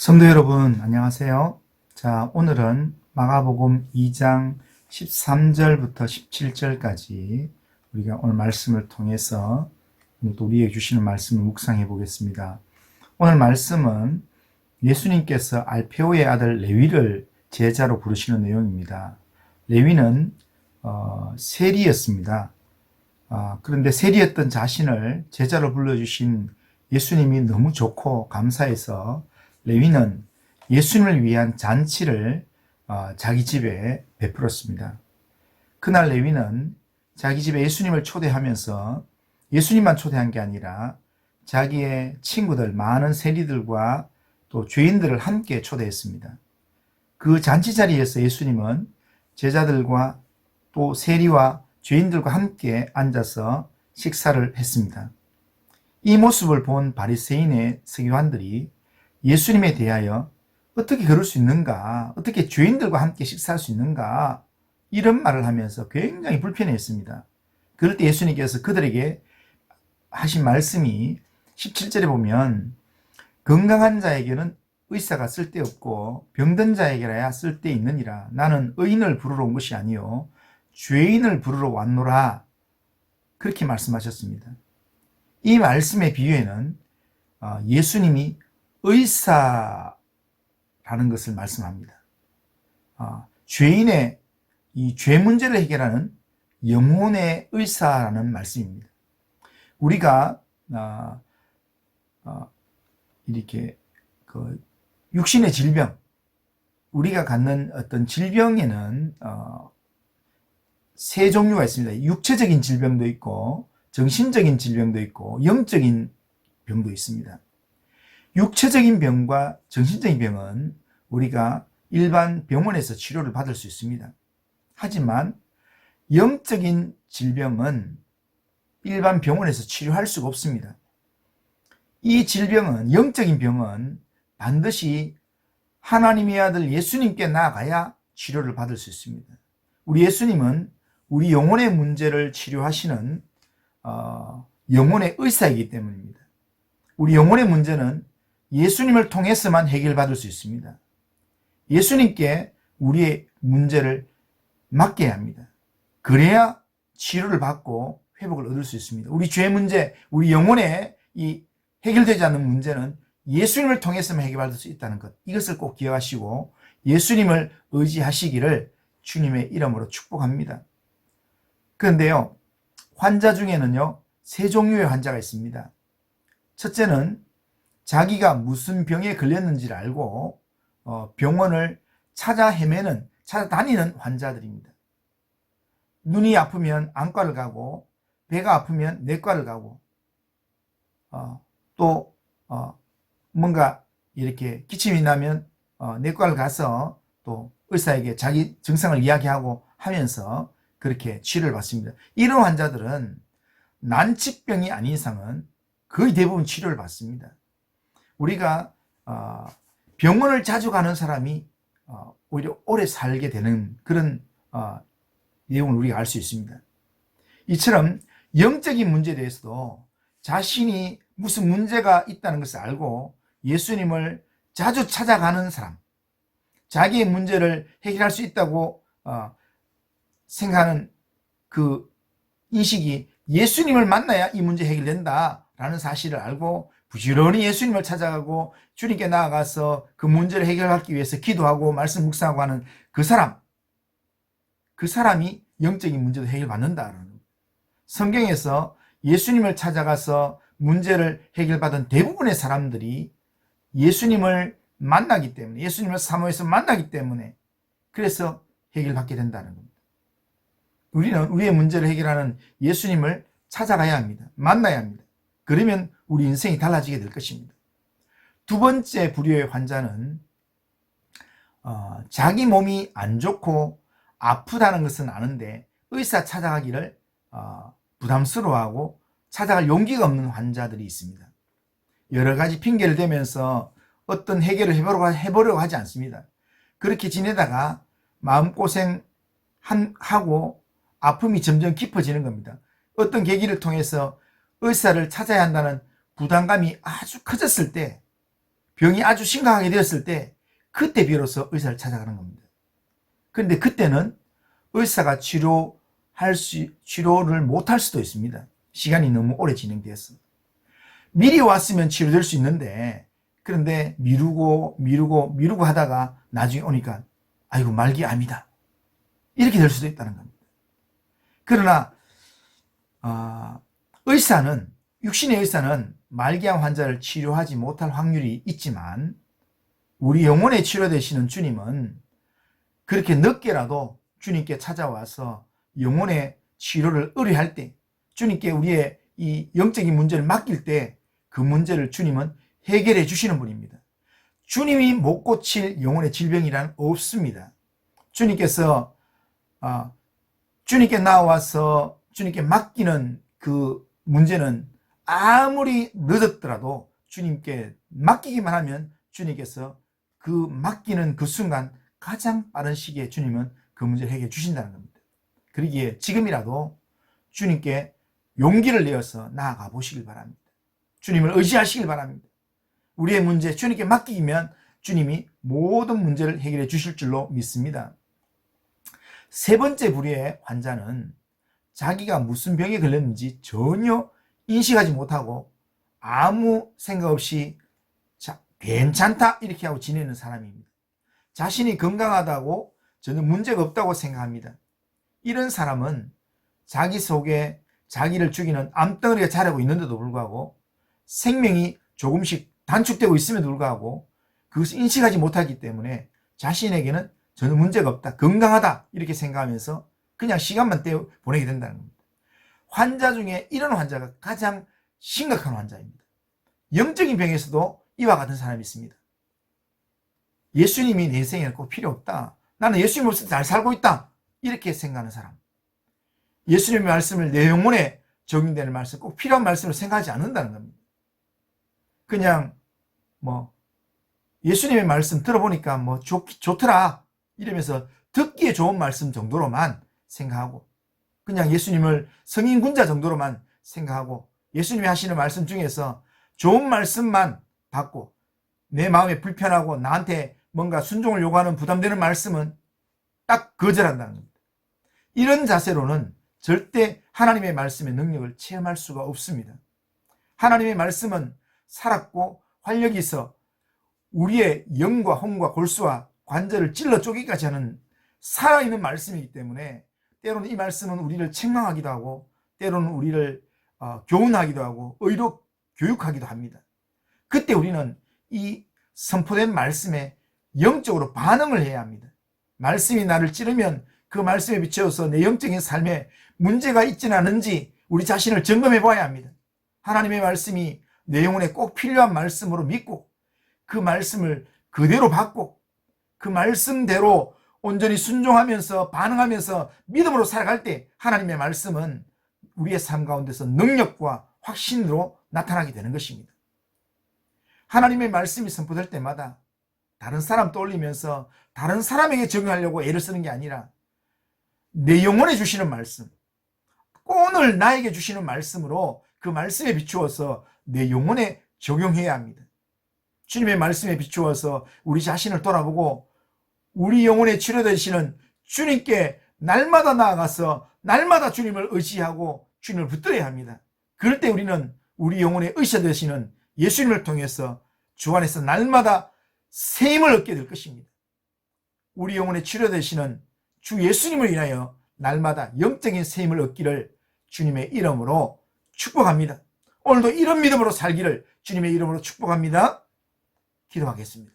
성도 여러분, 안녕하세요. 자, 오늘은 마가복음 2장 13절부터 17절까지 우리가 오늘 말씀을 통해서 또 우리에게 주시는 말씀을 묵상해 보겠습니다. 오늘 말씀은 예수님께서 알페오의 아들 레위를 제자로 부르시는 내용입니다. 레위는 세리였습니다. 그런데 세리였던 자신을 제자로 불러주신 예수님이 너무 좋고 감사해서 레위는 예수님을 위한 잔치를 자기 집에 베풀었습니다. 그날 레위는 자기 집에 예수님을 초대하면서 예수님만 초대한 게 아니라 자기의 친구들, 많은 세리들과 또 죄인들을 함께 초대했습니다. 그 잔치 자리에서 예수님은 제자들과 또 세리와 죄인들과 함께 앉아서 식사를 했습니다. 이 모습을 본 바리새인의 서기관들이 예수님에 대하여 어떻게 그럴 수 있는가, 어떻게 죄인들과 함께 식사할 수 있는가, 이런 말을 하면서 굉장히 불편해했습니다. 그럴 때 예수님께서 그들에게 하신 말씀이 17절에 보면 건강한 자에게는 의사가 쓸데없고 병든 자에게라야 쓸데있느니라. 나는 의인을 부르러 온 것이 아니요 죄인을 부르러 왔노라. 그렇게 말씀하셨습니다. 이 말씀의 비유에는 예수님이 의사라는 것을 말씀합니다. 죄인의 이 죄 문제를 해결하는 영혼의 의사라는 말씀입니다. 우리가 이렇게 그 육신의 질병, 우리가 갖는 어떤 질병에는 세 종류가 있습니다. 육체적인 질병도 있고 정신적인 질병도 있고 영적인 병도 있습니다. 육체적인 병과 정신적인 병은 우리가 일반 병원에서 치료를 받을 수 있습니다. 하지만 영적인 질병은 일반 병원에서 치료할 수가 없습니다. 이 질병은, 영적인 병은 반드시 하나님의 아들 예수님께 나아가야 치료를 받을 수 있습니다. 우리 예수님은 우리 영혼의 문제를 치료하시는 영혼의 의사이기 때문입니다. 우리 영혼의 문제는 예수님을 통해서만 해결받을 수 있습니다. 예수님께 우리의 문제를 맡겨야 합니다. 그래야 치료를 받고 회복을 얻을 수 있습니다. 우리 죄 문제, 우리 영혼의 이 해결되지 않는 문제는 예수님을 통해서만 해결받을 수 있다는 것, 이것을 꼭 기억하시고 예수님을 의지하시기를 주님의 이름으로 축복합니다. 그런데요, 환자 중에는요, 세 종류의 환자가 있습니다. 첫째는 자기가 무슨 병에 걸렸는지를 알고 병원을 찾아다니는 환자들입니다. 눈이 아프면 안과를 가고, 배가 아프면 내과를 가고, 또 뭔가 이렇게 기침이 나면 내과를 가서 또 의사에게 자기 증상을 이야기하고 하면서 그렇게 치료를 받습니다. 이런 환자들은 난치병이 아닌 이상은 거의 대부분 치료를 받습니다. 우리가 병원을 자주 가는 사람이 오히려 오래 살게 되는 그런 내용을 우리가 알 수 있습니다. 이처럼 영적인 문제에 대해서도 자신이 무슨 문제가 있다는 것을 알고 예수님을 자주 찾아가는 사람, 자기의 문제를 해결할 수 있다고 생각하는 그 인식이 예수님을 만나야 이 문제 해결된다라는 사실을 알고 부지런히 예수님을 찾아가고 주님께 나아가서 그 문제를 해결하기 위해서 기도하고 말씀 묵상하고 하는 그 사람이 영적인 문제도 해결받는다라는 겁니다. 성경에서 예수님을 찾아가서 문제를 해결받은 대부분의 사람들이 예수님을 만나기 때문에, 예수님을 사모해서 만나기 때문에 그래서 해결받게 된다는 겁니다. 우리는 우리의 문제를 해결하는 예수님을 찾아가야 합니다. 만나야 합니다. 그러면 우리 인생이 달라지게 될 것입니다. 두 번째 부류의 환자는 자기 몸이 안 좋고 아프다는 것은 아는데 의사 찾아가기를 부담스러워하고 찾아갈 용기가 없는 환자들이 있습니다. 여러 가지 핑계를 대면서 어떤 해결을 해보려고 하지 않습니다. 그렇게 지내다가 마음고생하고 아픔이 점점 깊어지는 겁니다. 어떤 계기를 통해서 의사를 찾아야 한다는 부담감이 아주 커졌을 때 병이 아주 심각하게 되었을 때 그때 비로소 의사를 찾아가는 겁니다. 그런데 그때는 의사가 치료를 못할 수도 있습니다. 시간이 너무 오래 진행되었어. 미리 왔으면 치료될 수 있는데, 그런데 미루고 하다가 나중에 오니까 아이고 말기암이다, 이렇게 될 수도 있다는 겁니다. 그러나 육신의 의사는 말기암 환자를 치료하지 못할 확률이 있지만, 우리 영혼의 치료 되시는 주님은 그렇게 늦게라도 주님께 찾아와서 영혼의 치료를 의뢰할 때, 주님께 우리의 이 영적인 문제를 맡길 때 그 문제를 주님은 해결해 주시는 분입니다. 주님이 못 고칠 영혼의 질병이란 없습니다. 주님께서 주님께 나와서 주님께 맡기는 그 문제는 아무리 늦었더라도 주님께 맡기기만 하면 주님께서 그 맡기는 그 순간 가장 빠른 시기에 주님은 그 문제를 해결해 주신다는 겁니다. 그러기에 지금이라도 주님께 용기를 내어서 나아가 보시길 바랍니다. 주님을 의지하시길 바랍니다. 우리의 문제 주님께 맡기면 주님이 모든 문제를 해결해 주실 줄로 믿습니다. 세 번째 부류의 환자는 자기가 무슨 병에 걸렸는지 전혀 인식하지 못하고 아무 생각 없이 괜찮다 이렇게 하고 지내는 사람입니다. 자신이 건강하다고 전혀 문제가 없다고 생각합니다. 이런 사람은 자기 속에 자기를 죽이는 암덩어리가 자라고 있는데도 불구하고 생명이 조금씩 단축되고 있음에도 불구하고 그것을 인식하지 못하기 때문에 자신에게는 전혀 문제가 없다, 건강하다 이렇게 생각하면서 그냥 시간만 보내게 된다는 겁니다. 환자 중에 이런 환자가 가장 심각한 환자입니다. 영적인 병에서도 이와 같은 사람이 있습니다. 예수님이 내 인생에는 꼭 필요 없다, 나는 예수님 없이 잘 살고 있다 이렇게 생각하는 사람, 예수님의 말씀을 내 영혼에 적용되는 말씀, 꼭 필요한 말씀을 생각하지 않는다는 겁니다. 그냥 예수님의 말씀 들어보니까 좋더라 이러면서 듣기에 좋은 말씀 정도로만 생각하고, 그냥 예수님을 성인군자 정도로만 생각하고, 예수님이 하시는 말씀 중에서 좋은 말씀만 받고 내 마음에 불편하고 나한테 뭔가 순종을 요구하는 부담되는 말씀은 딱 거절한다는 겁니다. 이런 자세로는 절대 하나님의 말씀의 능력을 체험할 수가 없습니다. 하나님의 말씀은 살았고 활력이 있어 우리의 영과 혼과 골수와 관절을 찔러 쪼개기까지 하는 살아있는 말씀이기 때문에 때로는 이 말씀은 우리를 책망하기도 하고 때로는 우리를 교훈하기도 하고 의로 교육하기도 합니다. 그때 우리는 이 선포된 말씀에 영적으로 반응을 해야 합니다. 말씀이 나를 찌르면 그 말씀에 비추어서 내 영적인 삶에 문제가 있지는 않은지 우리 자신을 점검해 봐야 합니다. 하나님의 말씀이 내 영혼에 꼭 필요한 말씀으로 믿고 그 말씀을 그대로 받고 그 말씀대로 온전히 순종하면서 반응하면서 믿음으로 살아갈 때 하나님의 말씀은 우리의 삶 가운데서 능력과 확신으로 나타나게 되는 것입니다. 하나님의 말씀이 선포될 때마다 다른 사람 떠올리면서 다른 사람에게 적용하려고 애를 쓰는 게 아니라 내 영혼에 주시는 말씀, 오늘 나에게 주시는 말씀으로 그 말씀에 비추어서 내 영혼에 적용해야 합니다. 주님의 말씀에 비추어서 우리 자신을 돌아보고 우리 영혼에 치료되시는 주님께 날마다 나아가서 날마다 주님을 의지하고 주님을 붙들어야 합니다. 그럴 때 우리는 우리 영혼의 의사 되시는 예수님을 통해서 주 안에서 날마다 새 힘을 얻게 될 것입니다. 우리 영혼의 치료되시는 주 예수님을 인하여 날마다 영적인 새 힘을 얻기를 주님의 이름으로 축복합니다. 오늘도 이런 믿음으로 살기를 주님의 이름으로 축복합니다. 기도하겠습니다.